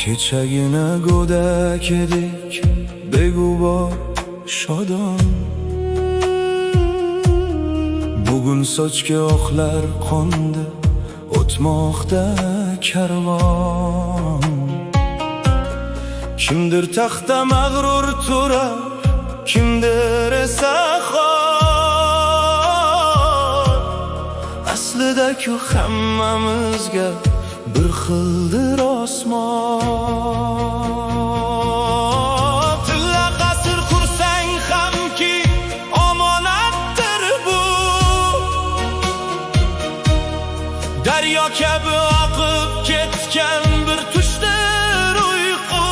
Kechagina go'dak edik, beg'ubor shodon. Bugun sochga oqlar qo'ndi, o'tmoqda karvon. Kimdir taxta mag'rur turar, kimdir esa xor. Aslida-ku hammamizga bir xildir osmon. Tilla qasr qursang hamki omonatdir bu. Daryo kabi oqib ketgan bir tushdir uyqu.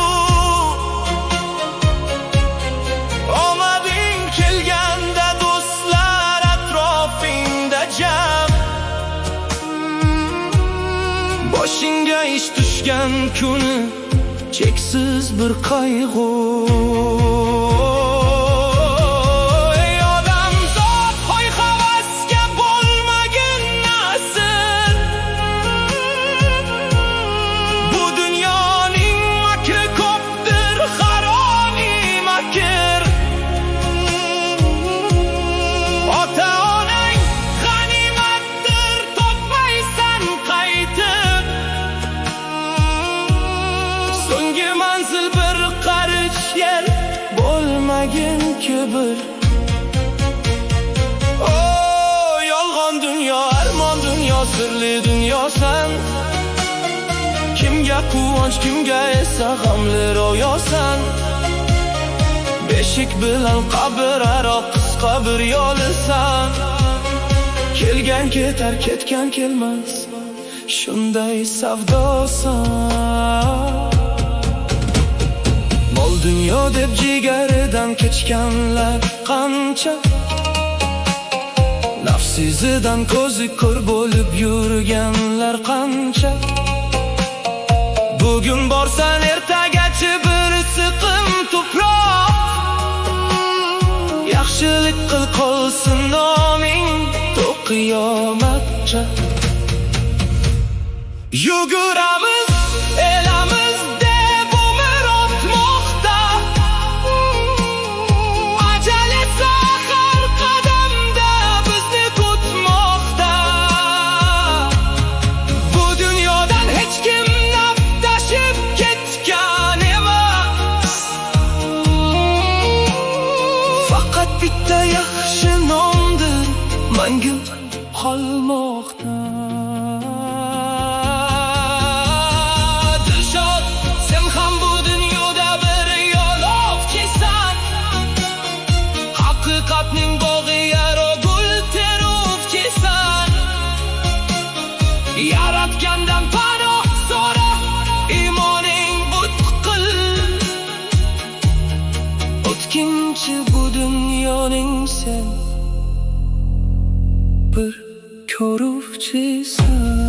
Omading kelganda do'stlar atrofingda jam. Boshingga ish tushgan kuni cheksiz bir qayg'u. Ey odamzod, hoy-havasga bo'lmagin nasr. Bu dunyoning makri ko'pdir, haroni makr. Ota-onang g'animatdir, topmaysan qaytib. So'nggi manzil bir qarich yer, bo'lmagin kibr. O yolg'on dunyo, armon dunyo, sirli dunyo san. Kimga quvonch, kimga esa g'amli ro'yosan. Beshik bilan qabr aro qisqa bir yo'lisan. Kelgan ketar, ketgan kelmas, shunday savdosan. Mol dunyo deb jigaridan kechganlar qancha. Nafsizidan ko'zi ko'r bo'lib yurganlar qancha. Bugun borsan ertagachi bir siqim tuproq. Yaxshilik qil, qolsin noming to qiyomatcha. Yuguramiz elamiz deb umr o'tmoqda. Ajal esa har qadamda bizni kutmoqda. Bu dunyodan hech kim nafdashib ketgan emas. Faqat bitta yaxshi nomdir mangu qolmoqda. Dilshod, sen ham bu dunyoda bir yo'lovchisan. Haqiqatning bog'i yaro gul teruvchisan. Yaratgandan panoh so'ra, imoning butqil. O'tkinchi bu dunyoning sen bir ko'ruvchisan.